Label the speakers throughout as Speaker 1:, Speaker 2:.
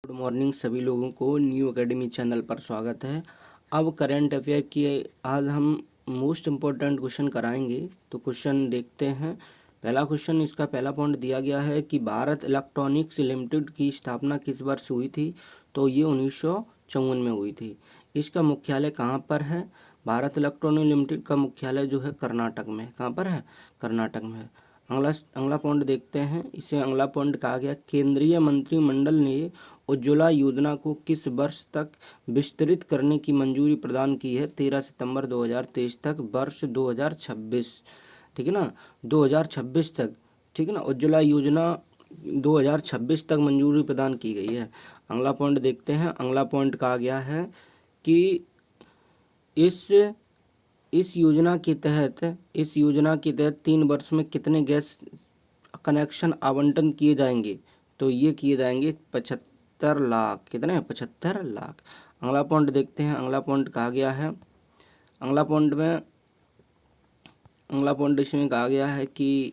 Speaker 1: Good morning सभी लोगों को न्यू एकेडमी चैनल पर स्वागत है। अब करंट अफेयर की आज हम मोस्ट इम्पोर्टेंट क्वेश्चन कराएंगे। तो क्वेश्चन देखते हैं। पहला क्वेश्चन, इसका पहला पॉइंट दिया गया है कि भारत इलेक्ट्रॉनिक्स लिमिटेड की स्थापना किस वर्ष हुई थी। तो ये 1954 में हुई थी। इसका मुख्यालय कहाँ पर है? भारत इलेक्ट्रॉनिक लिमिटेड का मुख्यालय जो है कर्नाटक में है। कहाँ पर है? कर्नाटक में है। अगला पॉइंट देखते हैं। इसे अगला पॉइंट कहा गया, केंद्रीय मंत्रिमंडल ने उज्ज्वला योजना को किस वर्ष तक विस्तृत करने की मंजूरी प्रदान की है? 13 सितंबर 2023 तक, वर्ष 2026, ठीक है ना, 2026 तक, ठीक है ना। उज्ज्वला योजना 2026 तक मंजूरी प्रदान की गई है। अगला पॉइंट देखते हैं। अगला पॉइंट कहा गया है कि इस योजना के तहत 3 वर्ष में कितने गैस कनेक्शन आवंटन किए जाएंगे? तो ये किए जाएंगे 75 लाख। कितने? 75 लाख। अगला पॉइंट देखते हैं। अगला पॉइंट कहा गया है, अगला पॉइंट इसमें कहा गया है कि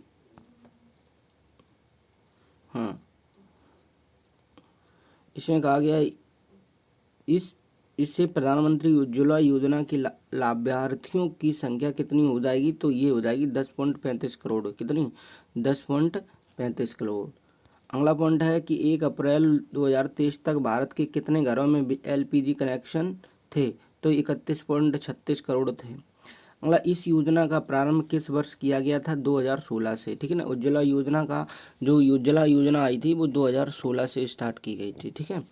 Speaker 1: इसमें कहा गया है इससे प्रधानमंत्री उज्ज्वला योजना के लाभार्थियों की संख्या कितनी हो जाएगी? तो ये हो जाएगी 10.35 करोड़। कितनी? 10.35 करोड़। अगला पॉइंट है कि 1 अप्रैल 2023 तक भारत के कितने घरों में एलपीजी कनेक्शन थे? तो 31.36 करोड़ थे। अगला, इस योजना का प्रारंभ किस वर्ष किया गया था? 2016 से, ठीक है ना। उज्ज्वला योजना का जो उज्ज्वला योजना आई थी वो 2016 से स्टार्ट की गई थी, ठीक है।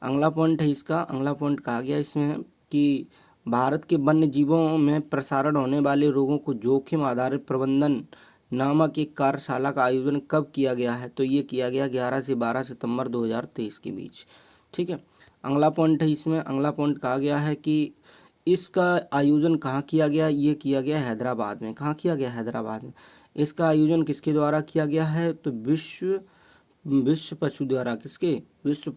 Speaker 1: अगला पॉइंट है इसका, अगला पॉइंट कहा गया इसमें कि भारत के वन्य जीवों में प्रसारण होने वाले रोगों को जोखिम आधारित प्रबंधन नामक एक कार्यशाला का आयोजन कब किया गया है? तो ये किया गया 11 से 12 सितंबर 2023 के बीच, ठीक है। अगला पॉइंट है इसमें, अगला पॉइंट कहा गया है कि इसका आयोजन कहाँ किया गया? ये किया गया हैदराबाद में। कहाँ किया गया? हैदराबाद में। इसका आयोजन किसके द्वारा किया गया है? तो विश्व पशु द्वारा। किसके? विश्व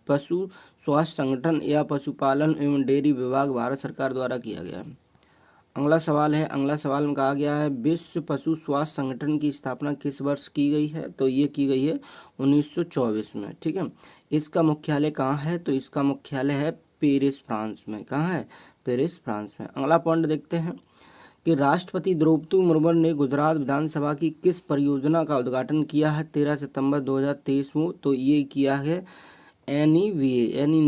Speaker 1: पशु स्वास्थ्य संगठन या पशुपालन एवं डेयरी विभाग, भारत सरकार द्वारा किया गया है। अगला सवाल है, अगला सवाल में कहा गया है विश्व पशु स्वास्थ्य संगठन की स्थापना किस वर्ष की गई है? तो ये की गई है 1924 में, ठीक है। इसका मुख्यालय कहाँ है? तो इसका मुख्यालय है पेरिस, फ्रांस में। कहाँ है? पेरिस, फ्रांस में। अगला पॉइंट देखते हैं कि राष्ट्रपति द्रौपदी मुर्मू ने गुजरात विधानसभा की किस परियोजना का उद्घाटन किया है 13 सितंबर 2023 में? तो ये किया है NEVA यानी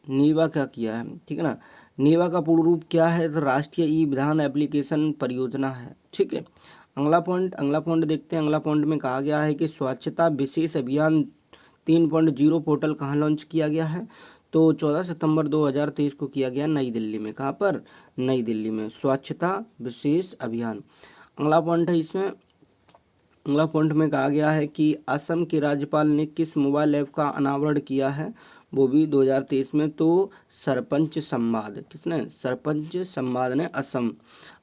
Speaker 1: नीवा का किया है, ठीक है ना। नीवा का पूर्ण रूप क्या है? तो राष्ट्रीय ई विधान एप्लीकेशन परियोजना है, ठीक है। अगला पॉइंट देखते हैं। अगला पॉइंट में कहा गया है कि स्वच्छता विशेष अभियान 3.0 पोर्टल कहाँ लॉन्च किया गया है? तो 14 सितंबर 2023 को किया गया नई दिल्ली में। कहाँ पर? नई दिल्ली में, स्वच्छता विशेष अभियान। अगला पॉइंट है इसमें, अगला पॉइंट में कहा गया है कि असम के राज्यपाल ने किस मोबाइल ऐप का अनावरण किया है? वो भी 2023 में। तो सरपंच संवाद। किसने? सरपंच संवाद ने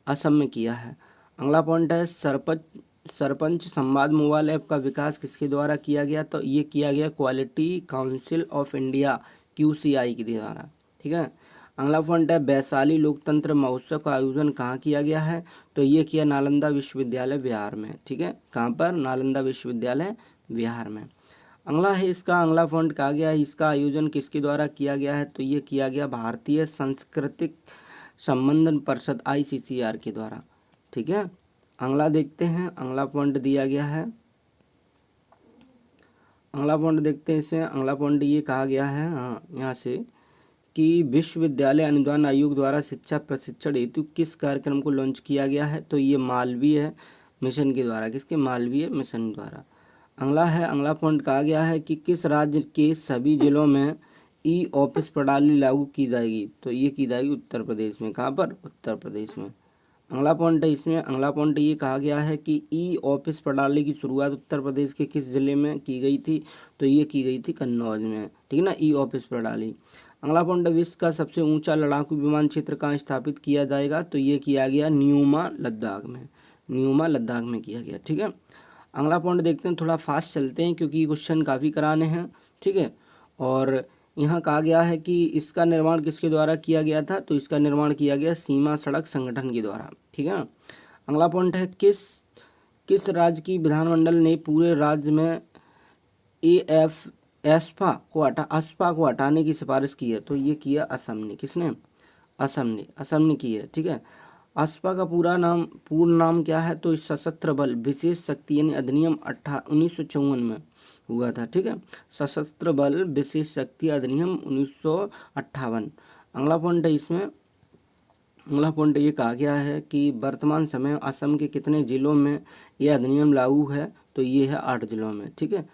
Speaker 1: असम में किया है। अगला पॉइंट है सरपंच संवाद मोबाइल ऐप का विकास किसके द्वारा किया गया? तो ये किया गया quality council of India QCI के द्वारा, ठीक है। अगला पॉइंट है वैशाली लोकतंत्र महोत्सव का आयोजन कहाँ किया गया है? तो ये किया नालंदा विश्वविद्यालय बिहार में, ठीक है। कहाँ पर? नालंदा विश्वविद्यालय बिहार में। अगला है इसका, अगला पॉइंट कहा गया है इसका आयोजन किसके द्वारा किया गया है? तो ये किया गया भारतीय सांस्कृतिक संबंधन परिषद ICCR के द्वारा, ठीक है। अगला देखते हैं, अगला पॉइंट दिया गया है, अगला पॉइंट देखते हैं इसमें। अगला पॉइंट ये कहा गया है, यहाँ से कि विश्वविद्यालय अनुदान आयोग द्वारा शिक्षा प्रशिक्षण हेतु किस कार्यक्रम को लॉन्च किया गया है? तो ये मालवीय मिशन के द्वारा। किसके? मालवीय मिशन द्वारा। अगला है, अगला पॉइंट कहा गया है कि किस राज्य के सभी जिलों में E-ऑफिस प्रणाली लागू की जाएगी? तो ये की जाएगी उत्तर प्रदेश में। कहाँ पर? उत्तर प्रदेश में। अगला पॉइंट है इसमें, अगला पॉइंट ये कहा गया है कि E-ऑफिस प्रणाली की शुरुआत उत्तर प्रदेश के किस जिले में की गई थी? तो ये की गई थी कन्नौज में, ठीक है ना, E-ऑफिस प्रणाली। अगला पॉइंट, विश्व का सबसे ऊंचा लड़ाकू विमान क्षेत्र कहाँ स्थापित किया जाएगा? तो ये किया गया न्यूमा, लद्दाख में। न्यूमा, लद्दाख में किया गया, ठीक है। अगला पॉइंट देखते हैं, थोड़ा फास्ट चलते हैं क्योंकि क्वेश्चन काफ़ी कराने हैं, ठीक है। और यहाँ कहा गया है कि इसका निर्माण किसके द्वारा किया गया था? तो इसका निर्माण किया गया सीमा सड़क संगठन के द्वारा, ठीक है। अगला पॉइंट है किस राज्य की विधानमंडल ने पूरे राज्य में अस्पा को हटाने की सिफारिश की है, तो ये किया असम ने। किसने? असम ने की है। ठीक है। अस्पा का पूर्ण नाम क्या है? तो सशस्त्र बल विशेष शक्ति यानी अधिनियम 1954 में हुआ था। ठीक है। सशस्त्र बल विशेष शक्ति अधिनियम 1958। अगला पॉइंट है इसमें, अगला पॉइंट ये कहा गया है कि वर्तमान समय में असम के कितने जिलों में यह अधिनियम लागू है? तो ये है 8 जिलों में। ठीक है।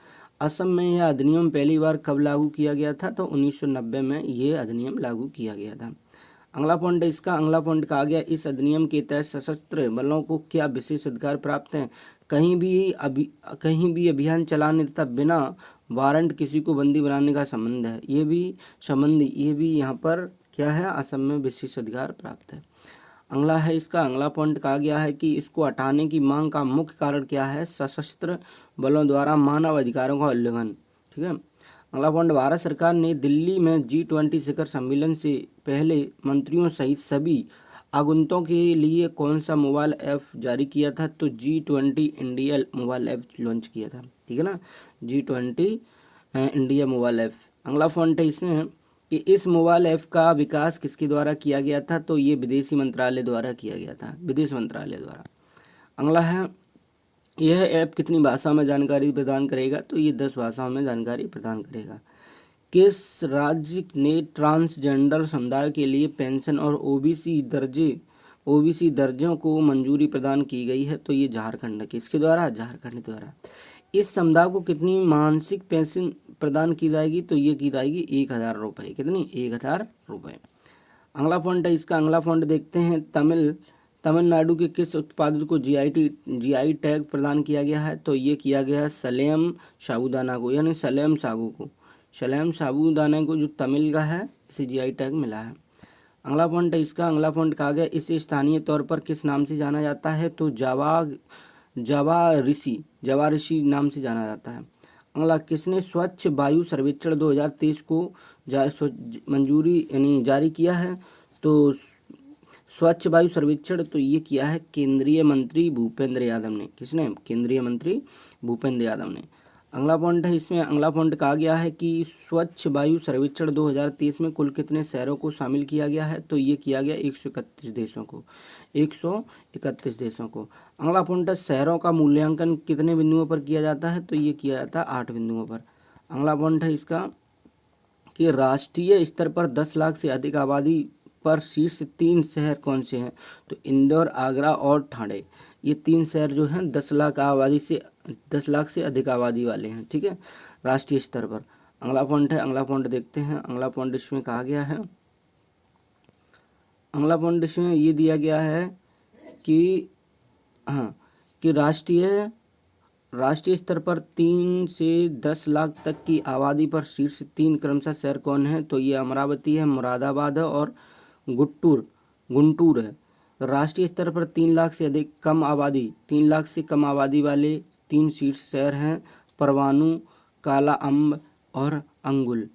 Speaker 1: असम में यह अधिनियम पहली बार कब लागू किया गया था? तो 1990 में ये अधिनियम लागू किया गया था। अगला पॉइंट है इसका, अगला पॉइंट कहा गया इस अधिनियम के तहत सशस्त्र बलों को क्या विशेष अधिकार प्राप्त हैं? कहीं भी अभियान चलाने तथा बिना वारंट किसी को बंदी बनाने का संबंध है। ये भी यहाँ पर क्या है? असम में विशेष अधिकार प्राप्त है। अगला है इसका, अगला पॉइंट कहा गया है कि इसको हटाने की मांग का मुख्य कारण क्या है? सशस्त्र बलों द्वारा मानव अधिकारों का उल्लंघन। ठीक है। अगला पॉइंट, भारत सरकार ने दिल्ली में G20 शिखर सम्मेलन से पहले मंत्रियों सहित सभी आगंतुकों के लिए कौन सा मोबाइल ऐप जारी किया था? तो G20 India mobile app launch किया था। ठीक है ना, G20 इंडिया मोबाइल ऐप। अगला पॉइंट है इसमें कि इस मोबाइल ऐप का विकास किसके द्वारा किया गया था? तो ये विदेशी मंत्रालय द्वारा किया गया था, विदेश मंत्रालय द्वारा। अगला है, यह ऐप कितनी भाषा में जानकारी प्रदान करेगा? तो ये 10 भाषाओं में जानकारी प्रदान करेगा। किस राज्य ने ट्रांसजेंडर समुदाय के लिए पेंशन और ओबीसी दर्जों को मंजूरी प्रदान की गई है? तो ये झारखंड। किसके द्वारा? झारखंड द्वारा। इस समुदाय को कितनी मासिक पेंशन प्रदान की जाएगी? तो ये की जाएगी 1000 रुपये। कितनी? 1000 रुपये। अगला पॉइंट है इसका, अगला पॉइंट देखते हैं, तमिलनाडु के किस उत्पाद को जीआई टैग प्रदान किया गया है? तो ये किया गया है सलेम साबूदाना को, यानी सलेम साबूदाना को जो तमिल का है, इसे जीआई टैग मिला है। अगला पॉइंट है इसका, अगला पॉइंट कहा गया इसे स्थानीय तौर पर किस नाम से जाना जाता है? तो जावा ऋषि नाम से जाना जाता है। अगला, किसने स्वच्छ वायु सर्वेक्षण 2023 को मंजूरी यानी जारी किया है? तो स्वच्छ वायु सर्वेक्षण तो ये किया है केंद्रीय मंत्री भूपेंद्र यादव ने। किसने? केंद्रीय मंत्री भूपेंद्र यादव ने। अगला पॉइंट है इसमें, अगला पॉइंट कहा गया है कि स्वच्छ वायु सर्वेक्षण 2023 में कुल कितने शहरों को शामिल किया गया है? तो ये किया गया 131 देशों को, 131 देशों को। अगला पॉइंट है, शहरों का मूल्यांकन कितने बिंदुओं पर किया जाता है? तो ये किया जाता है 8 बिंदुओं पर। अगला पॉइंट है इसका कि राष्ट्रीय स्तर पर 10 लाख से अधिक आबादी पर शीर्ष 3 शहर कौन से हैं? तो इंदौर, आगरा और ठाणे। ये 3 शहर जो हैं 10 लाख से अधिक आबादी वाले हैं। ठीक है, राष्ट्रीय स्तर पर। अगला पॉइंट है, अगला पॉइंट देखते हैं। अगला पॉइंट इसमें कहा गया है, अगला पॉइंट इसमें ये दिया गया है कि कि राष्ट्रीय स्तर पर 3 से 10 लाख तक की आबादी पर शीर्ष 3 क्रमशः शहर कौन है? तो ये अमरावती है, मुरादाबाद है और गुंटूर है। राष्ट्रीय स्तर पर 3 लाख से कम आबादी वाले 3 शीर्ष शहर हैं परवाणु, काला अम्ब और अंगुल।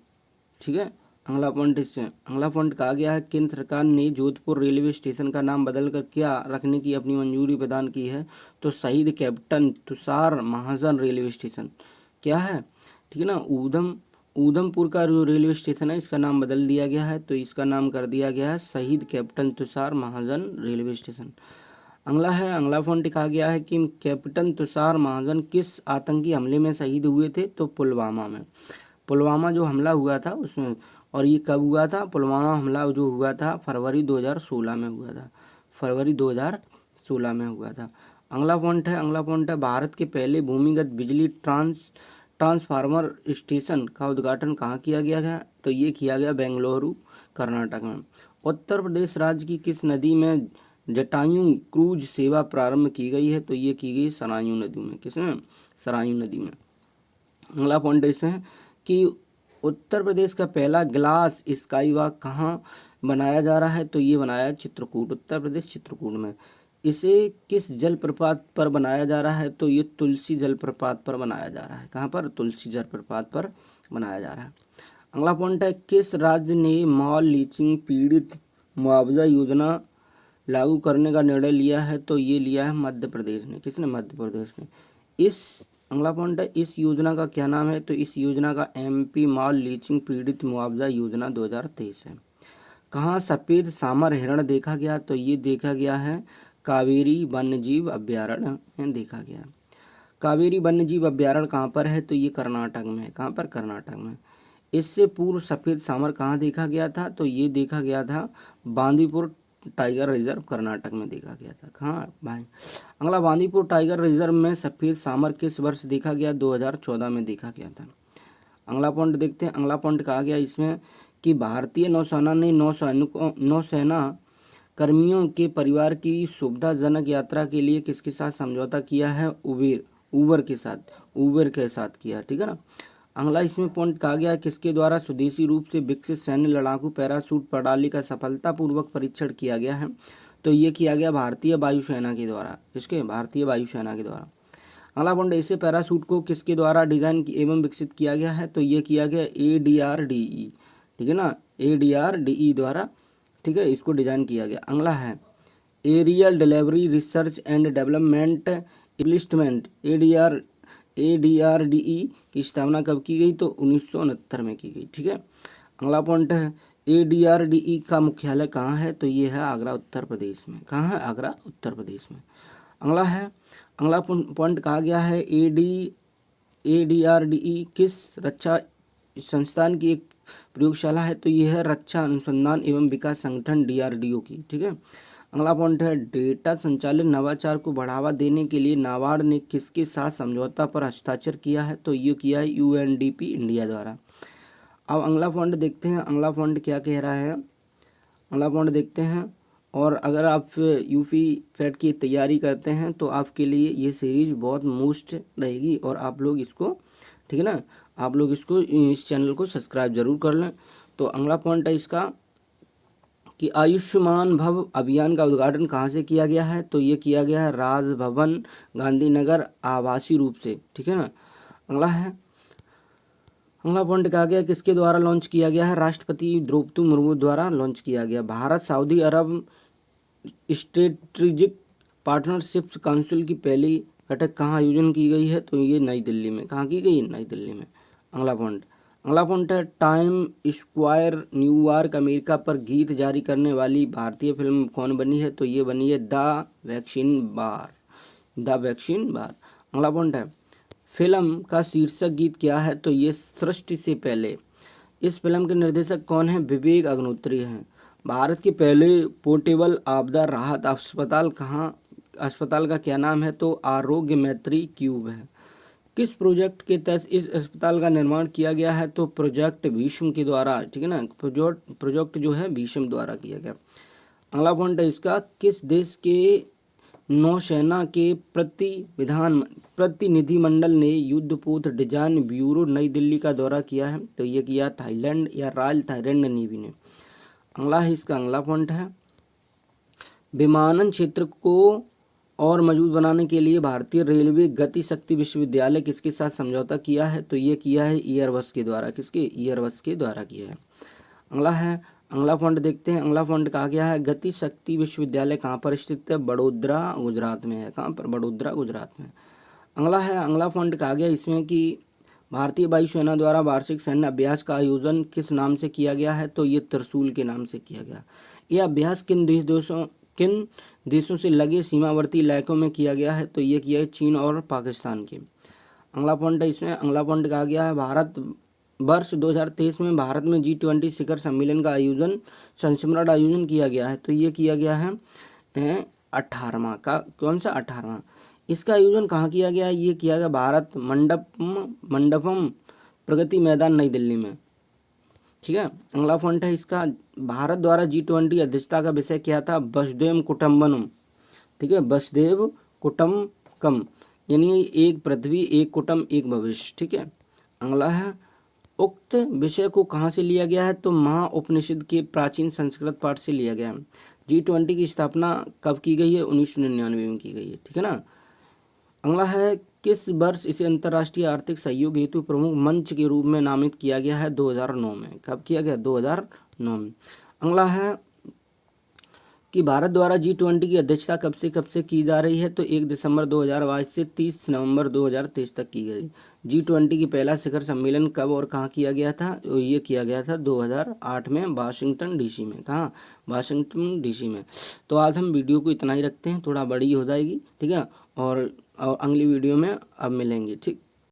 Speaker 1: ठीक है। अगला पॉइंट इसमें, अगला पॉइंट कहा गया है केंद्र सरकार ने जोधपुर रेलवे स्टेशन का नाम बदलकर क्या रखने की अपनी मंजूरी प्रदान की है? तो शहीद कैप्टन तुषार महाजन रेलवे स्टेशन क्या है? ठीक है ना, ऊधमपुर का जो रेलवे स्टेशन है इसका नाम बदल दिया गया है, तो इसका नाम कर दिया गया है शहीद कैप्टन तुषार महाजन रेलवे स्टेशन। अगला है, अगला पॉइंट कहा गया है कि कैप्टन तुषार महाजन किस आतंकी हमले में शहीद हुए थे? तो पुलवामा जो हमला हुआ था उसमें। और ये कब हुआ था? पुलवामा हमला जो हुआ था फरवरी 2016 में हुआ था, फरवरी 2016 में हुआ था। अगला पॉइंट है, भारत के पहले भूमिगत बिजली ट्रांसफार्मर स्टेशन का उद्घाटन कहाँ किया गया है? तो ये किया गया बेंगलुरु, कर्नाटक में। उत्तर प्रदेश राज्य की किस नदी में जटायु क्रूज सेवा प्रारंभ की गई है? तो ये की गई सरायू नदी में। किसमें? सरायू नदी में। अगला पॉइंट इसमें कि उत्तर प्रदेश का पहला ग्लास स्काई वॉक कहाँ बनाया जा रहा है? तो ये बनाया चित्रकूट, उत्तर प्रदेश चित्रकूट में। इसे किस जलप्रपात पर बनाया जा रहा है? तो ये तुलसी जलप्रपात पर बनाया जा रहा है। कहाँ पर? तुलसी जलप्रपात पर बनाया जा रहा है। अगला पॉइंट है, किस राज्य ने मॉल लीचिंग पीड़ित मुआवजा योजना लागू करने का निर्णय लिया है? तो ये लिया है मध्य प्रदेश ने। किसने? मध्य प्रदेश ने। इस अगला पॉइंट है इस योजना का क्या नाम है, तो इस योजना का MP माल लीचिंग पीड़ित मुआवजा योजना 2023 है। कहाँ सफेद सामर हिरण देखा गया, तो ये देखा गया है कावेरी वन्यजीव अभ्यारण्य में देखा गया। कावेरी वन्यजीव अभ्यारण्य कहाँ पर है, तो ये कर्नाटक में है। कहाँ पर, कर्नाटक में। इससे पूर्व सफेद सामर कहाँ देखा गया था, तो ये देखा गया था बांदीपुर टाइगर रिजर्व कर्नाटक में देखा गया था। कहाँ भाई, अगला बांदीपुर टाइगर रिजर्व में सफेद सामर किस वर्ष देखा गया, 2014 में देखा गया था। अगला पॉइंट देखते हैं। अगला पॉइंट कहा गया इसमें कि भारतीय नौसेना ने नौसेना कर्मियों के परिवार की सुविधाजनक यात्रा के लिए किसके साथ समझौता किया है, उबर के साथ किया, ठीक है ना। अगला इसमें पॉइंट कहा गया किसके द्वारा स्वदेशी रूप से विकसित सैन्य लड़ाकू पैराशूट प्रणाली का सफलतापूर्वक परीक्षण किया गया है, तो ये किया गया भारतीय वायुसेना के द्वारा। किसके, भारतीय वायुसेना के द्वारा। अगला पॉइंट ऐसे पैराशूट को किसके द्वारा डिजाइन एवं विकसित किया गया है, तो ये किया गया ADRDE, ठीक है ना, ADRDE द्वारा, ठीक है, इसको डिजाइन किया गया। अगला है aerial delivery research and development investment ADRDE की स्थापना कब की गई, तो 1969 में की गई, ठीक है। अगला पॉइंट है ADRDE का मुख्यालय कहाँ है, तो ये है आगरा उत्तर प्रदेश में। कहाँ है, आगरा उत्तर प्रदेश में। अगला पॉइंट कहा गया है ADRDE किस रक्षा संस्थान की एक प्रयोगशाला है, तो यह है रक्षा अनुसंधान एवं विकास संगठन DRDO की, ठीक है। अगला पॉइंट है डेटा संचालित नवाचार को बढ़ावा देने के लिए नाबार्ड ने किसके साथ समझौता पर हस्ताक्षर किया है, तो ये किया है UNDP इंडिया द्वारा। अब अगला पॉइंट देखते हैं, अगला पॉइंट क्या कह रहा है, अगला पॉइंट देखते हैं। और अगर आप यूपी फैट की तैयारी करते हैं तो आपके लिए ये सीरीज बहुत मोस्ट रहेगी, और आप लोग इसको, ठीक है ना, आप लोग इसको, इस चैनल को सब्सक्राइब जरूर कर लें। तो अगला पॉइंट है इसका कि आयुष्मान भव अभियान का उद्घाटन कहाँ से किया गया है, तो ये किया गया है राजभवन गांधीनगर आभासी रूप से, ठीक है ना। अगला पॉइंट कहा गया किसके द्वारा लॉन्च किया गया है, राष्ट्रपति द्रौपदी मुर्मू द्वारा लॉन्च किया गया। भारत सऊदी अरब स्ट्रेटेजिक पार्टनरशिप काउंसिल की पहली बैठक कहाँ आयोजन की गई है, तो ये नई दिल्ली में। कहाँ की गई, नई दिल्ली में। अगला पॉइंट है टाइम स्क्वायर न्यूयॉर्क अमेरिका पर गीत जारी करने वाली भारतीय फिल्म कौन बनी है, तो ये बनी है द वैक्सीन बार। अगला पॉइंट है फिल्म का शीर्षक गीत क्या है, तो ये सृष्टि से पहले। इस फिल्म के निर्देशक कौन है, विवेक अग्निहोत्री हैं। भारत के पहले पोर्टेबल आपदा राहत अस्पताल का क्या नाम है, तो आरोग्य मैत्री क्यूब है। किस प्रोजेक्ट के तहत इस अस्पताल का निर्माण किया गया है, तो प्रोजेक्ट भीष्म के द्वारा, ठीक है ना, प्रोजेक्ट जो है भीष्म द्वारा किया गया। अगला पॉइंट है इसका किस देश के नौसेना के प्रतिनिधिमंडल ने युद्धपोत डिजाइन ब्यूरो नई दिल्ली का दौरा किया है, तो ये किया थाईलैंड या रॉयल थाईलैंड नेवी ने। अगला पॉइंट है विमानन क्षेत्र को और मजबूत बनाने के लिए भारतीय रेलवे गति शक्ति विश्वविद्यालय किसके साथ समझौता किया है, तो ये किया है एयरबस के द्वारा। किसके, एयरबस के द्वारा किया है। अगला पॉइंट देखते हैं। अगला पॉइंट कहा गया है गति शक्ति विश्वविद्यालय कहाँ पर स्थित है, बड़ोदरा गुजरात में है। कहाँ पर, बड़ोदरा गुजरात में। अगला पॉइंट कहा गया इसमें कि भारतीय वायुसेना द्वारा वार्षिक सैन्य अभ्यास का आयोजन किस नाम से किया गया है, तो ये त्रिशूल के नाम से किया गया। यह अभ्यास किन देशों से लगे सीमावर्ती इलाकों में किया गया है, तो ये किया है चीन और पाकिस्तान के। अगला पॉइंट है इसमें, अगला पॉइंट कहा गया है भारत वर्ष 2023 में भारत में G20 शिखर सम्मेलन का संस्मरण आयोजन किया गया है, तो ये किया गया है 18वां का, कौन सा 18वां। इसका आयोजन कहाँ किया गया है, ये किया गया भारत मंडपम प्रगति मैदान नई दिल्ली में, ठीक है। अगला पॉइंट है इसका भारत द्वारा G20 अध्यक्षता का विषय क्या था, वसुधैव कुटुंबकम, ठीक है, वसुधैव कुटुंबकम, यानी एक पृथ्वी एक कुटुंब एक भविष्य, ठीक है। अगला है उक्त विषय को कहाँ से लिया गया है, तो महाउपनिषद के प्राचीन संस्कृत पाठ से लिया गया है। G20 की स्थापना कब की गई है, 1999 में की गई है, ठीक है ना। अगला है किस वर्ष इसे अंतर्राष्ट्रीय आर्थिक सहयोग हेतु प्रमुख मंच के रूप में नामित किया गया है, 2009 में। कब किया गया, 2009 में। अगला है कि भारत द्वारा G20 की अध्यक्षता कब से की जा रही है, तो 1 दिसंबर 2022 से 30 नवंबर 2023 तक की गई। G20 की पहला शिखर सम्मेलन कब और कहाँ किया गया था, तो ये किया गया था 2008 में वाशिंगटन डीसी में। कहाँ? वाशिंगटन डीसी में। तो आज हम वीडियो को इतना ही रखते हैं, थोड़ा बड़ी हो जाएगी, ठीक है, और अगली वीडियो में अब मिलेंगे, ठीक।